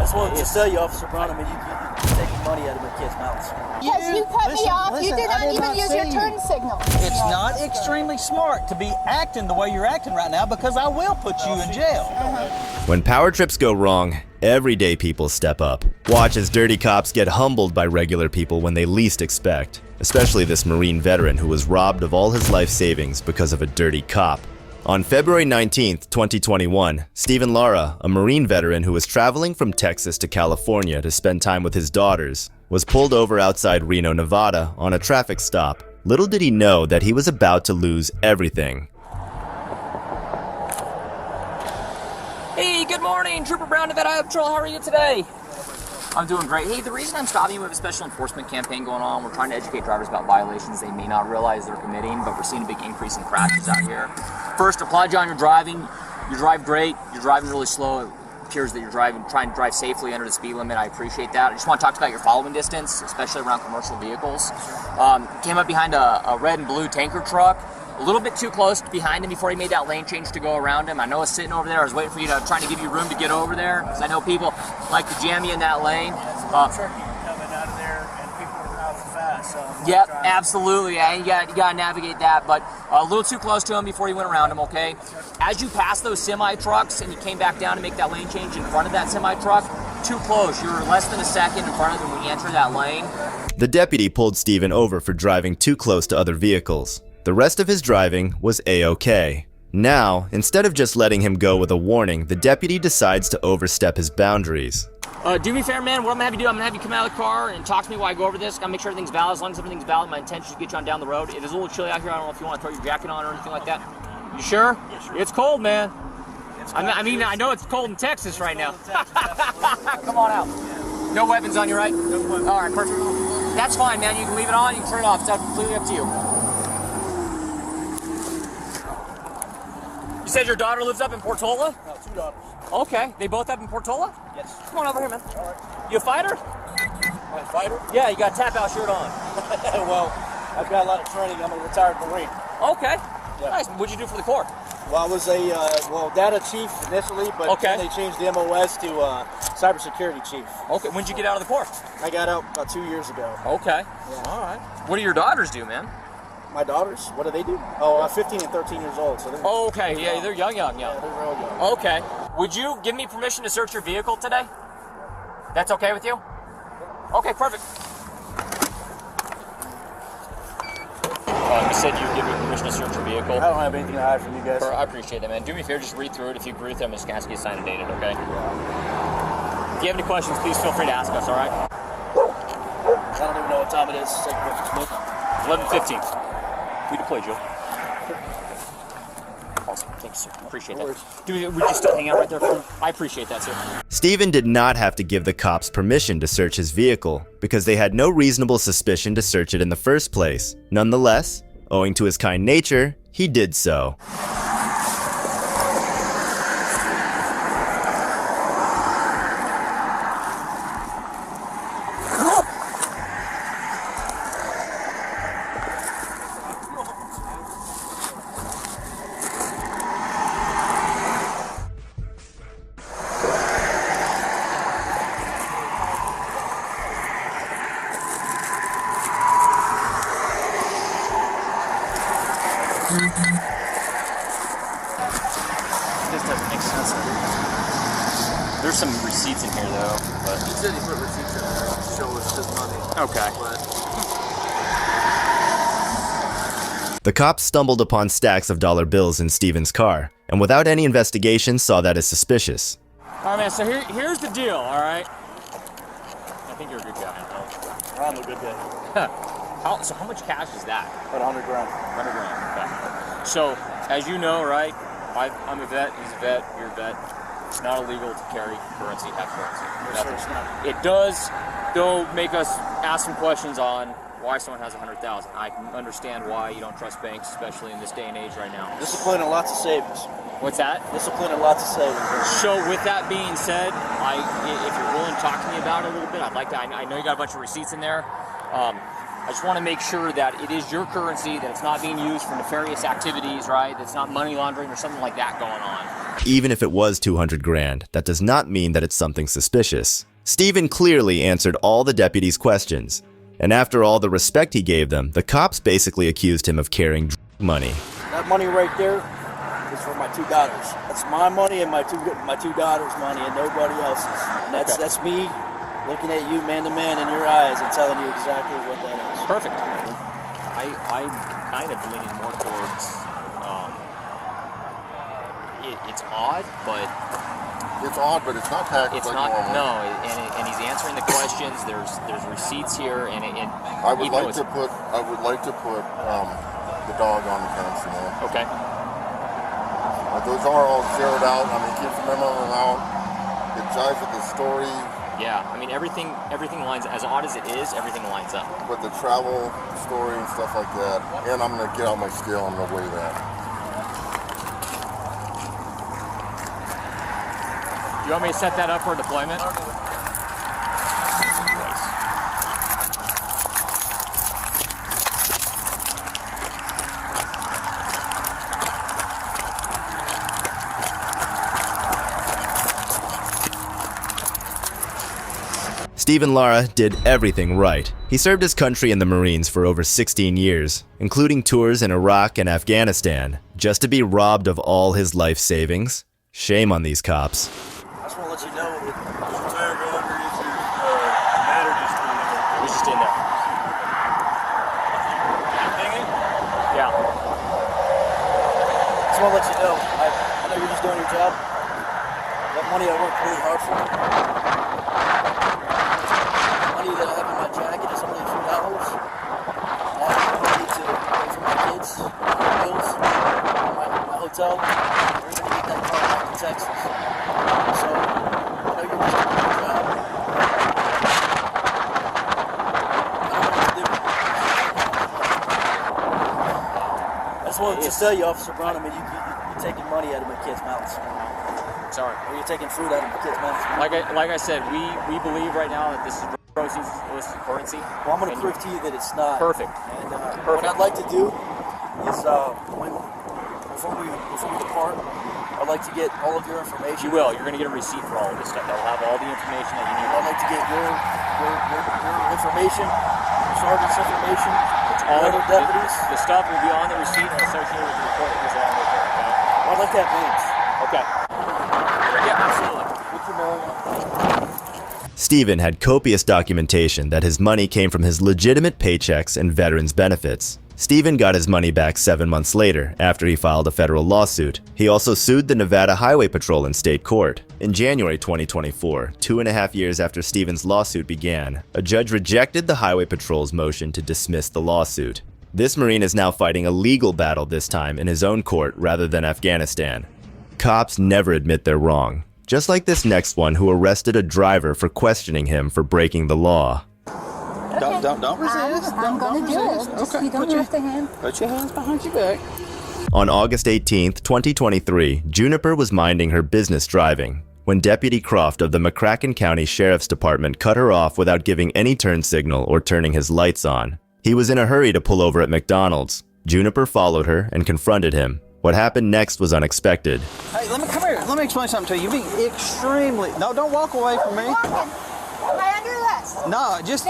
That's what to tell you, Officer Brown. I mean, you're taking money out of my kids' mouths. Because you cut me off, you did not even use your turn signal. It's not extremely smart to be acting the way you're acting right now, because I will put you in jail. When power trips go wrong, everyday people step up. Watch as dirty cops get humbled by regular people when they least expect. Especially this Marine veteran who was robbed of all his life savings because of a dirty cop. On February 19th, 2021, Stephen Lara, a Marine veteran who was traveling from Texas to California to spend time with his daughters, was pulled over outside Reno, Nevada on a traffic stop. Little did he know that he was about to lose everything. Hey, good morning, Trooper Brown, Nevada Highway Patrol. How are you today? I'm doing great. Hey, the reason I'm stopping you, we have a special enforcement campaign going on. We're trying to educate drivers about violations they may not realize they're committing, but we're seeing a big increase in crashes out here. First, applaud you on your driving. You drive great. You're driving really slow. It appears that you're trying to drive safely under the speed limit. I appreciate that. I just want to talk about your following distance, especially around commercial vehicles. Came up behind a red and blue tanker truck. A little bit too close behind him before he made that lane change to go around him. I know it's sitting over there. I was waiting for you to trying to give you room to get over there, because I know people like to jam you in that lane. Truck coming out of there, and people are out fast. So yep, absolutely. Yeah, you got to navigate that, but a little too close to him before you went around him. Okay. As you passed those semi trucks and you came back down to make that lane change in front of that semi truck, too close. You were less than a second in front of them when you entered that lane. The deputy pulled Stephen over for driving too close to other vehicles. The rest of his driving was A-okay. Now, instead of just letting him go with a warning, the deputy decides to overstep his boundaries. Do me a favor, man. What I'm going to have you do, I'm going to have you come out of the car and talk to me while I go over this. Got to make sure everything's valid. As long as everything's valid, my intention is to get you on down the road. It is a little chilly out here. I don't know if you want to throw your jacket on or anything like that. You sure? Yeah, sure. It's cold, man. I know it's cold in Texas right now. Come on out. Yeah. No weapons on you, right? No weapons. All right, perfect. That's fine, man. You can leave it on. You can turn it off. It's completely up to you. You said your daughter lives up in Portola? No, two daughters. Okay. They both up in Portola? Yes. Come on over here, man. All right. You a fighter? I'm a fighter? Yeah, you got a tap-out shirt on. Well, I've got a lot of training. I'm a retired Marine. Okay. Yeah. Nice. What'd you do for the Corps? Well, I was a data chief initially, but then they changed the MOS to cybersecurity chief. Okay. When'd you get out of the Corps? I got out about 2 years ago. Okay. Yeah. All right. What do your daughters do, man? My daughters, what do they do? Oh, 15 and 13 years old. So they're okay. Yeah, they're young. Yeah, they're real young. Okay. Would you give me permission to search your vehicle today? That's okay with you? Okay, perfect. You said you'd give me permission to search your vehicle. I don't have anything to hide from you guys. I appreciate that, man. Do me a favor, just read through it. If you agree with it, I'm just going to ask you to sign and date it, okay? Yeah. If you have any questions, please feel free to ask us, all right? I don't even know what time it is. It's like 11:15. We deployed, Joe. Awesome. Thanks, sir. Appreciate that. Would you still hang out right there for me? I appreciate that, sir. Stephen did not have to give the cops permission to search his vehicle because they had no reasonable suspicion to search it in the first place. Nonetheless, owing to his kind nature, he did so. This doesn't make sense. There's some receipts in here, though. But He said he put receipts in there to show us his money. okay. But The cops stumbled upon stacks of dollar bills in Stephen's car, and without any investigation saw that as suspicious. All right, man. So here's the deal. All right. I think you're a good guy. I'm a good guy. So how much cash is that? About 100 grand. 100 grand. Okay. So as you know, right? I'm a vet. He's a vet. You're a vet. It's not illegal to carry currency, have currency. Yes, sir, it's not. It does, though, make us ask some questions on why someone has 100,000. I can understand why you don't trust banks, especially in this day and age right now. Discipline and lots of savings. What's that? Discipline and lots of savings. So with that being said, if you're willing to talk to me about it a little bit, I'd like to. I know you got a bunch of receipts in there. I just want to make sure that it is your currency, that it's not being used for nefarious activities, right? That's not money laundering or something like that going on. Even if it was 200 grand, that does not mean that it's something suspicious. Steven clearly answered all the deputies' questions. And after all the respect he gave them, the cops basically accused him of carrying money. That money right there is for my 2 daughters. That's my money and my two daughters' money and nobody else's. And that's me looking at you man to man in your eyes and telling you exactly what that is. Perfect. I'm kind of leaning more towards, it's odd, but... It's odd, but it's not taxed it's like not, normal. No, and he's answering the questions, there's receipts here, and I would like to put the dog on the fence, you know. Okay. But those are all zeroed out. I mean, keep them out. It jives with the story. Yeah, I mean, everything lines, as odd as it is, everything lines up. With the travel story and stuff like that. And I'm going to get out my scale, I'm going to weigh that. Do you want me to set that up for deployment? Steven Lara did everything right. He served his country in the Marines for over 16 years, including tours in Iraq and Afghanistan, just to be robbed of all his life savings. Shame on these cops. I just want to let you know that Tire go underneath your mat or just in there? He's just in there. Hanging? Yeah. I just want to let you know, I know you're just doing your job. That money I worked really hard for. The money that I have in my jacket is only $2. I have money to pay for my kids, bills, my hotel. We're going to get that car back to Texas. So, I know you're just doing your job. I don't know what to do. I just wanted to tell you, Officer Brown, I mean, you're taking money out of my kids' mouths. Sorry. Or you're taking food out of my kids' mouths. Like I said, we believe right now that this is proceeds illicit currency. Well, I'm going to prove to you that it's not. Perfect. And what I'd like to do is, before we depart, I'd like to get all of your information. You will. You're going to get a receipt for all of this stuff. That'll have all the information that you need. I'd like to get your information, sergeant's information, All other deputies. The stuff will be on the receipt and associated with the report that goes along with it. Okay. I'd like to have names. Okay. Yeah, absolutely. What's your name? Steven had copious documentation that his money came from his legitimate paychecks and veterans benefits. Steven got his money back 7 months later after he filed a federal lawsuit. He also sued the Nevada Highway Patrol in state court. In January 2024, 2.5 years after Steven's lawsuit began, a judge rejected the Highway Patrol's motion to dismiss the lawsuit. This Marine is now fighting a legal battle this time in his own court rather than Afghanistan. Cops never admit they're wrong. Just like this next one who arrested a driver for questioning him for breaking the law. Okay. Don't resist. I'm going to do it. Just, you don't have to hand. Put your hands behind your back. On August 18th, 2023, Juniper was minding her business driving when Deputy Croft of the McCracken County Sheriff's Department cut her off without giving any turn signal or turning his lights on. He was in a hurry to pull over at McDonald's. Juniper followed her and confronted him. What happened next was unexpected. Hey, come here. Let me explain something to you. You're being extremely... No, don't walk away from me. Am I under arrest? No, just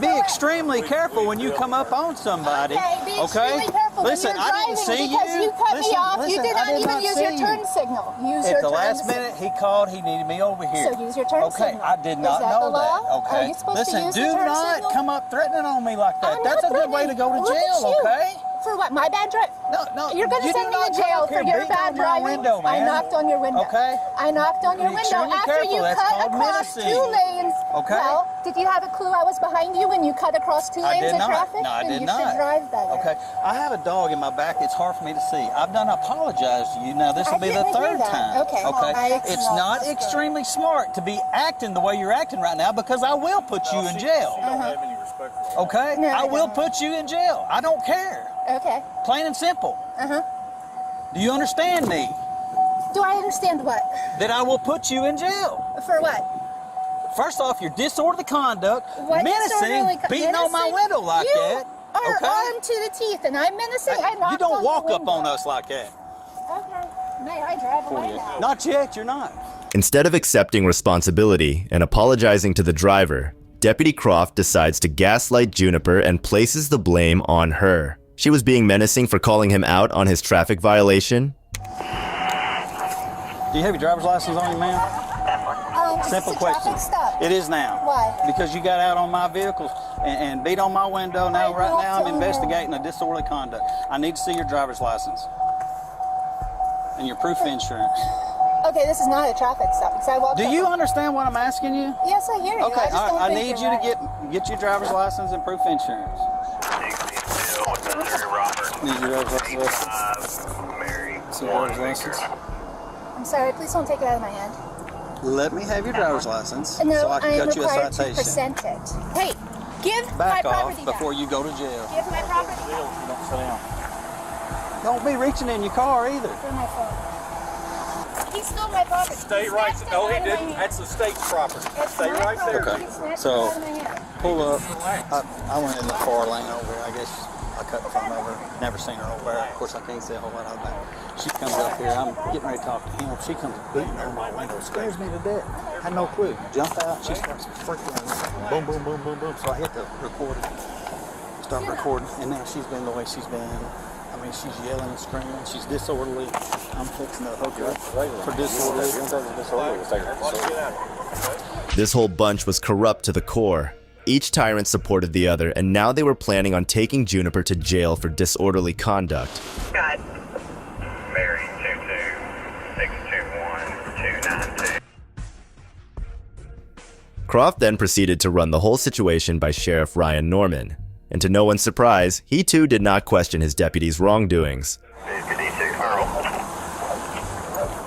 be extremely careful when you come up on somebody. Okay, be extremely careful Listen, when you're I didn't see because you cut me off. Listen, you did not even use your turn signal. Use At your the turn last signal. minute, he called. He needed me over here. So use your turn signal. Okay, I did not Is that know the law? that. Okay. Are you supposed Listen, to use do the turn not signal? come up threatening on me like that. I'm That's a not good way to go to threatening. jail, Look at okay? you. For what? My bad drive? No. You're going to send me do not to jail come up for here your beating bad on my driving. window, man. I knocked on your window. Okay. I knocked on your Be window extremely after careful. you That's cut called across menacing. 2 lanes. Okay. Well, did you have a clue I was behind you when you cut across 2 lanes of traffic? No, I then did you not. should drive better. Okay. I have a dog in my back. It's hard for me to see. I've done apologize to you. Now, this will be the didn't hear third that. time. Okay. It's not extremely smart to be acting the way you're acting right now because I will put you in jail. Don't have any respect for her. Okay? No, I will don't. put you in jail. I don't care. Okay. Plain and simple. Uh-huh. Do you understand me? Do I understand what? That I will put you in jail. For what? First off, your disorderly conduct, What menacing, disorderly beating on my menacing? window like you that. are armed to the teeth, and I'm menacing. I knocked You don't on walk the up on window. us like that. Okay. May I drive away now? Not yet, you're not. Instead of accepting responsibility and apologizing to the driver, Deputy Croft decides to gaslight Juniper and places the blame on her. She was being menacing for calling him out on his traffic violation. Do you have your driver's license on you, ma'am? Simple it's a question. traffic stop. It is now. Why? Because you got out on my vehicle and beat on my window. Now, right now, I'm investigating a disorderly conduct. I need to see your driver's license and your proof of insurance. Okay, this is not a traffic stop. Because I walked Do up. you understand what I'm asking you? Yes, I hear you. Okay, I, just don't I think need you're you to right. get your driver's license and proof of insurance. Need your driver's license. See your driver's license. I'm sorry. Please don't take it out of my hand. Let me have your driver's license No, so I I can am cut you a required to citation. present it. Hey, give Back my off property before back. you go to jail. Give my property back. Don't sit down. Don't be reaching in your car either. For my phone. He stole my property. State rights. No, he didn't. That's the state's property. Stay my right there. property. Okay. He snatched So- it out of my hand. Pull up. I went in the far lane over. I guess I cut in front of her. Never seen her over there. Of course, I can't see a whole lot of that. She comes up here. I'm getting ready to talk to him. She comes beating on my window. Scares me to death. Had no clue. Jump out. She starts freaking. Boom, boom, boom, boom, boom. So I hit the recorder. Start recording. And now she's been the way she's been. I mean, she's yelling and screaming. She's disorderly. I'm fixing to hook her for disorderly. This whole bunch was corrupt to the core. Each tyrant supported the other, and now they were planning on taking Juniper to jail for disorderly conduct. Scott. Mary 22-621-292. Croft then proceeded to run the whole situation by Sheriff Ryan Norman. And to no one's surprise, he too did not question his deputy's wrongdoings.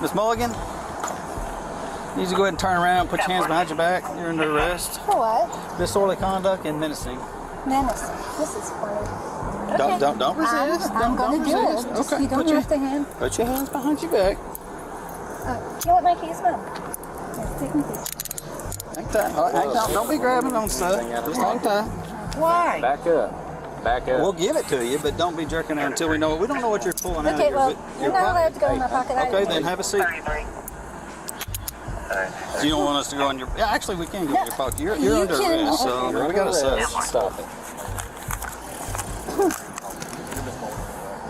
Miss Mulligan, you need to go ahead and turn around, put your hands behind your back. You're under arrest. For what? Disorderly conduct and menacing. Menace. This is funny. Okay. Don't resist. I'm going to do resist. it. Just Okay. you don't have to hand. Put your hands behind your back. You want my keys, Mom? Here, take my keys. Hang tight. All right, hang tight. Don't be grabbing on stuff. Just hang tight. Why? Back up. Back up. We'll give it to you, but don't be jerking out until we know it. We don't know what you're pulling out of Okay, your well, you're not allowed to go in my pocket either. Okay, then have a seat. You don't want us to go in your... Yeah, actually, we can go in your pocket. You're You under can- arrest, so we got to say. Stop it.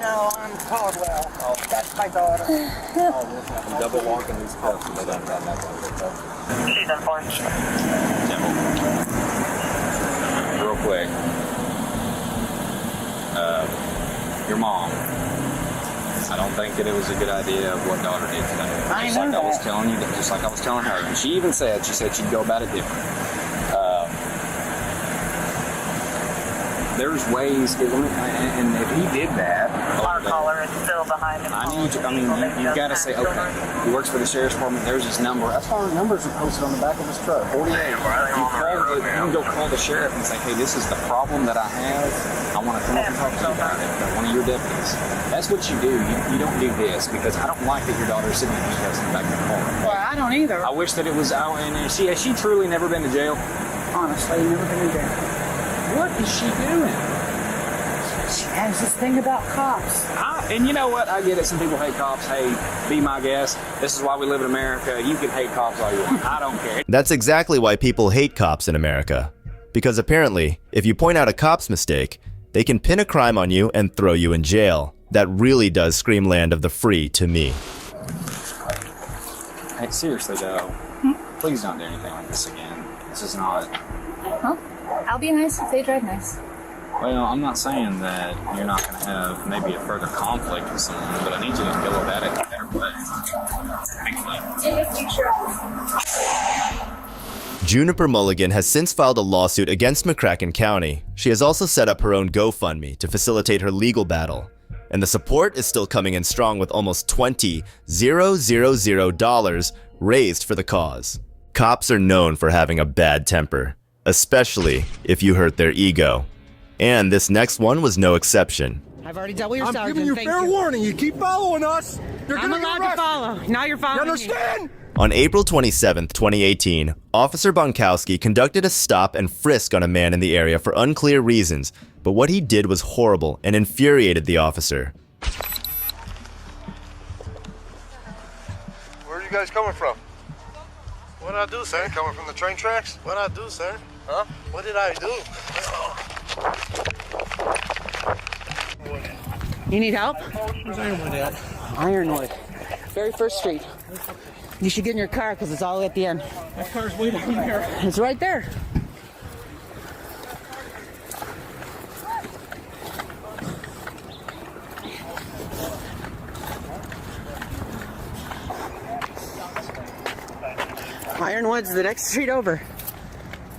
No, I'm Caldwell. That's my daughter. I'm double walking these cuffs. She's unfortunate. Real quick. Your mom. I don't think that it was a good idea of what daughter did today. Just like I was telling you, just like I was telling her. And she even said, she'd go about it different. There's ways, and if he did that, Our caller is still behind him. you've got to say, okay, he works for the sheriff's department, there's his number. That's why the numbers are posted on the back of his truck, 48. You can go call the sheriff and say, hey, this is the problem that I have. I want to come up and talk to you about it, one of your deputies. That's what you do. You don't do this, because I don't like that your daughter's sitting in the back of the car. Well, I don't either. I wish that it was out, and has she truly never been to jail? Honestly, never been in jail. What is she doing? She has this thing about cops. And you know what? I get it. Some people hate cops. Hey, be my guest. This is why we live in America. You can hate cops all you want. I don't care. That's exactly why people hate cops in America. Because apparently, if you point out a cop's mistake, they can pin a crime on you and throw you in jail. That really does scream land of the free to me. Hey, seriously though, please don't do anything like this again. This is not... Huh? I'll be nice if they drive nice. Well, I'm not saying that you're not going to have maybe a further conflict with someone, but I need you to deal with that in a better way. In the future. Juniper Mulligan has since filed a lawsuit against McCracken County. She has also set up her own GoFundMe to facilitate her legal battle. And the support is still coming in strong with almost $20,000 raised for the cause. Cops are known for having a bad temper, especially if you hurt their ego. And this next one was no exception. I've already dealt with your sergeant. I'm giving you Thank fair warning. You keep following us, you're I'm gonna get allowed to arrested. follow. Now you're You following me. understand? On April 27, 2018, Officer Bonkowski conducted a stop and frisk on a man in the area for unclear reasons, but what he did was horrible and infuriated the officer. guys coming from? What I do, sir? Coming from the train tracks? What I do, sir? Huh? What did I do? You need help? Where's Ironwood at? Ironwood. Very first street. You should get in your car because it's all at the end. That car's way down there. It's right there. Ironwood's the next street over.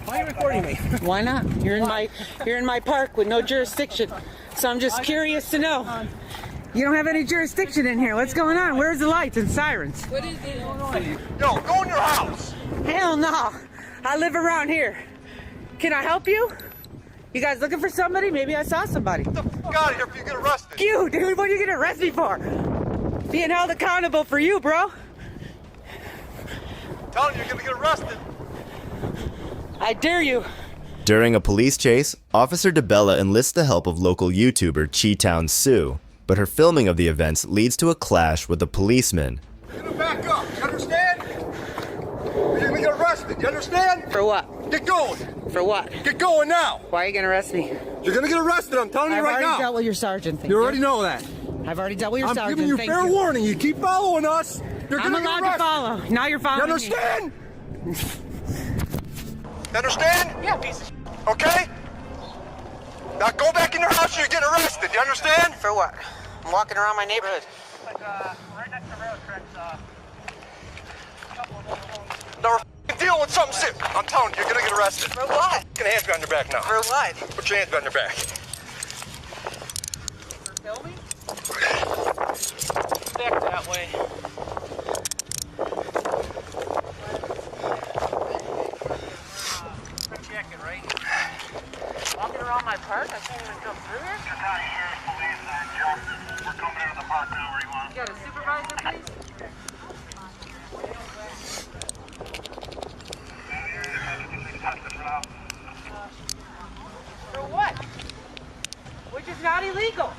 Why are you recording me? Why not? You're in my park with no jurisdiction. So I'm just curious to know. You don't have any jurisdiction in here. What's going on? Where's the lights and sirens? What is it going on? Yo, go in your house! Hell no. I live around here. Can I help you? You guys looking for somebody? Maybe I saw somebody. Get the fuck out of here if you get arrested. You, dude, what are you gonna arrest me for? Being held accountable for you, bro. Telling you, you're gonna get arrested. I dare you. During a police chase, Officer DeBella enlists the help of local YouTuber Cheetown Sue, but her filming of the events leads to a clash with a policeman. You're gonna back up, you understand? You're gonna get arrested, you understand? For what? Get going. For what? Get going now. Why are you gonna arrest me? You're gonna get arrested, I'm telling you I've right already now. dealt with your sergeant. Thank You already know that. I've already dealt with your I'm sergeant. giving you Thank fair warning. You keep following us, you're I'm gonna allowed get arrested. to follow. Now you're You following me. understand? You understand? Yeah, piece of shit. Okay? Now go back in your house or you're getting arrested, you understand? For what? I'm walking around my neighborhood. Right next to rail tracks, Now we're dealing with something serious. I'm telling you, you're gonna get arrested. For what? Get your hands behind your back now. For what? Put your hands behind your back. For filming? Back that way. Checking, right? Walking around my park? I can't even come through here? County Sheriff's Police and Justice. We're coming into the park now. Where you want? You got a supervisor, please? For what? Which is not illegal.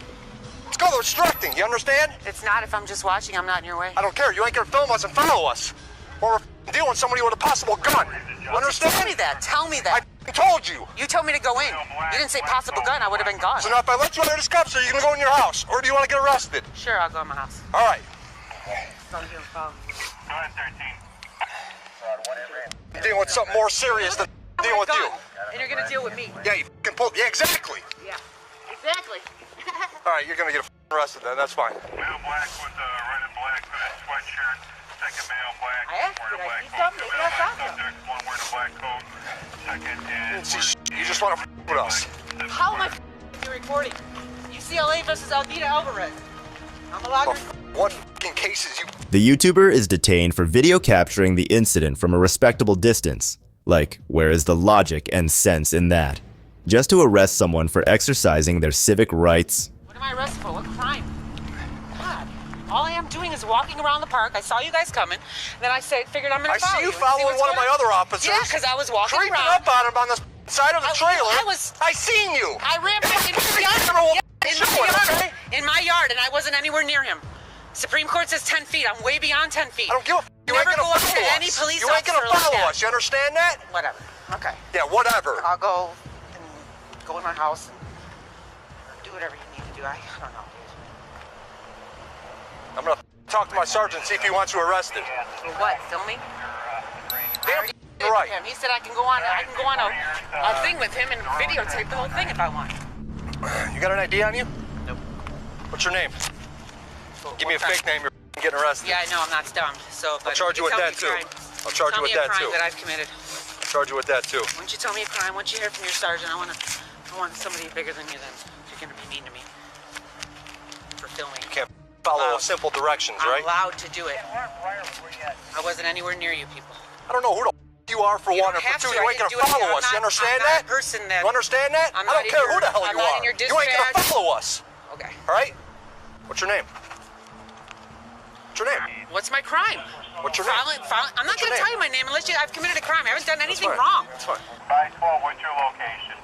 It's called obstructing, you understand? It's not if I'm just watching, I'm not in your way. I don't care. You ain't gonna film us and follow us. Or we're dealing with somebody with a possible gun. Understand? Tell me that. Tell me I that. told you. You told me to go in. You didn't say possible gun. I would have been gone. So now if I let you under this cuffs, are you gonna go in your house? Or do you wanna get arrested? Sure, I'll go in my house. All right. Go ahead, 13. I'm dealing with something more serious than dealing with you. And you're gonna deal with me. Yeah, you can pull. Yeah, exactly. Yeah. Exactly. All right, you're gonna get arrested then. That's fine. Male black with red and black sweatshirt. Second male black. I asked, did I see something? Maybe I saw something. One wearing a black coat. Second is. See, you just wanna with us. How am I you recording? UCLA versus Alvita Alvarez. I'm allowed to record. What fucking cases you? The YouTuber is detained for video capturing the incident from a respectable distance. Like, where is the logic and sense in that? Just to arrest someone for exercising their civic rights? What am I arrested for? What crime? God. All I am doing is walking around the park. I saw you guys coming. Then I figured I'm gonna I follow see you and following what's one of going my on. other officers. Yeah, because I was walking creeping around. up on him on the side of the trailer. I seen you. I ran back in my yard. In my yard, and I wasn't anywhere near him. Supreme Court says 10 feet. I'm way beyond 10 feet. I don't give a f. You Never ain't gonna go up to follow any us. police You ain't gonna officer like follow that. us. You understand that? Whatever. Okay. Yeah, whatever. I'll go in my house and do whatever you need to do. I don't know. I'm gonna talk to my sergeant and see if he wants you arrested. For what? Filming? Damn right. Him. He said I can go on a thing with him and videotape the whole thing if I want. You got an ID on you? Nope. What's your name? Give me a fake name. You're getting arrested. Yeah, I know. I'm not dumb. So, I'll charge you with that too. I'll charge you with that too. Tell me a crime that I've committed. I'll charge you with that too. Once you tell me a crime, once you hear from your sergeant, I want somebody bigger than you. Then you're gonna be mean to me for filming. You can't follow simple directions, right? I'm allowed to do it. I wasn't anywhere near you people. I don't know who the you are for one or for two. You ain't gonna follow us. You understand that? You understand that? I don't care who the hell you are. You ain't gonna follow us. Okay. All right? What's your name? What's your name? What's my crime? What's your name? I'm not gonna tell you my name unless I've committed a crime. I haven't done anything fine. wrong. That's fine. 512, what's your location?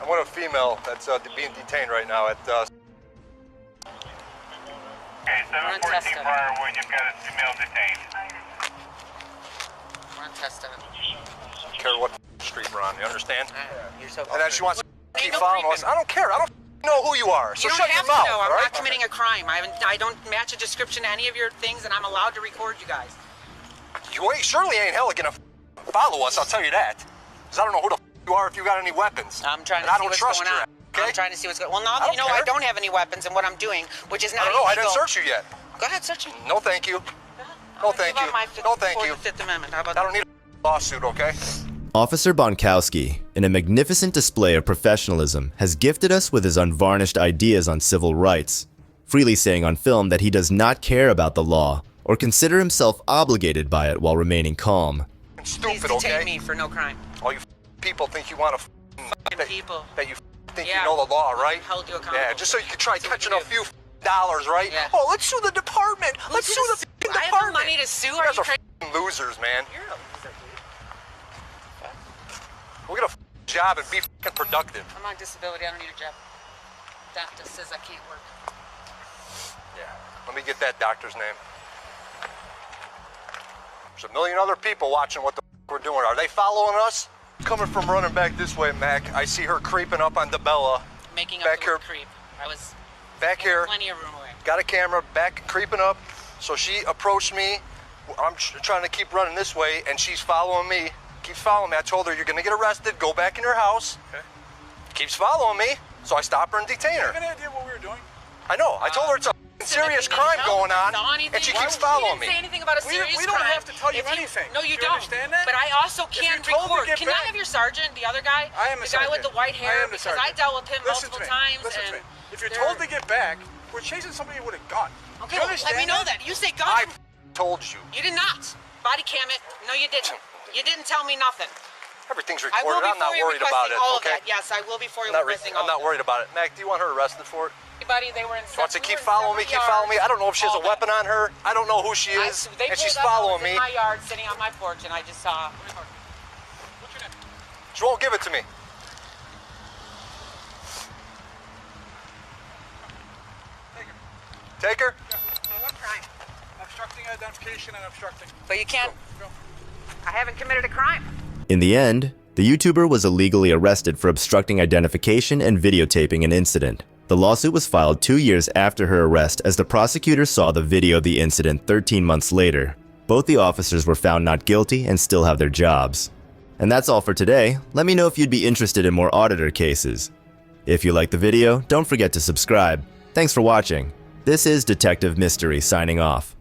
I want a female that's being detained right now at. Okay, 714 Briarwood, you've got a female detained. We're on test of it. I don't care what street we're on, you understand? You're so And then she wants to keep no following us. creeping. I don't care. I don't know who you are. So You shut don't your have mouth, to know. all I'm right? not committing a crime. I don't match a description to any of your things, and I'm allowed to record you guys. You surely ain't hella gonna follow us, I'll tell you that. Because I don't know who the you are if you got any weapons. I'm trying to and I see don't what's trust going your on. ass, okay? I'm trying to see what's going on. Well, now I that you don't know I care. don't have any weapons and what I'm doing, which is not I don't know. I illegal. didn't search you yet. Go ahead, search me. No, thank you. No, thank you. No, thank you. Fifth Amendment. How about I don't need a lawsuit, okay? Officer Bonkowski, in a magnificent display of professionalism, has gifted us with his unvarnished ideas on civil rights, freely saying on film that he does not care about the law or consider himself obligated by it while remaining calm. Please Stupid, detain okay? me for no crime. All you people think you want to People. that you think Yeah. you know the law, right? Held you accountable. Yeah, just so you can try That's what catching we a few dollars, right? Yeah. Oh, let's sue the department. Let's sue the I have department. no money to sue. You Are guys you are crazy? losers, man. You're a loser, dude. We'll get a job and be productive. I'm on disability. I don't need a job. Doctor says I can't work. Yeah. Let me get that doctor's name. There's a million other people watching what the we're doing. Are they following us? Coming from running back this way, Mac. I see her creeping up on DeBella. Making up Back the here. word creep. I was Back here. plenty of room away. Got a camera, back creeping up. So she approached me. I'm trying to keep running this way, and she's following me. Keeps following me. I told her, you're going to get arrested. Go back in your house. Okay. Keeps following me. So I stop her and detain her. Do you have any idea what we were doing? I know. I told her it's a serious crime going on, and she keeps following me. She didn't say anything about a We serious don't crime. have to tell you If anything. No, you Do you don't. understand that? But I also If can't you're told to record. get Can I back- have your sergeant, the other guy? I am a The guy with sergeant. the white I hair, am the because I sergeant. dealt with him Listen multiple to me. times. Listen and to me. If you're they're- told to get back, we're chasing somebody with a gun. Okay, You well, let understand me know that. You say gun. I told you. You did not. Body cam it. No, you didn't. You didn't tell me nothing. Everything's I will recorded. be I'm not for you worried about requesting it, all okay? of that. Yes, I will be for you I'm not, requesting all I'm not of that. worried about it. Mac, do you want her arrested for it? Buddy, they were in She wants to we keep were in following me, separate keep following me. I don't know if she has a All that. weapon on her. I don't know who she is, They and she's pulled up, following I was me. in my yard, sitting on my porch, and I just saw. She won't give it to me. Take her? What crime? Obstructing identification and obstructing. But you can't. I haven't committed a crime. In the end, the YouTuber was illegally arrested for obstructing identification and videotaping an incident. The lawsuit was filed 2 years after her arrest as the prosecutor saw the video of the incident 13 months later. Both the officers were found not guilty and still have their jobs. And that's all for today. Let me know if you'd be interested in more auditor cases. If you liked the video, don't forget to subscribe. Thanks for watching. This is Detective Mystery signing off.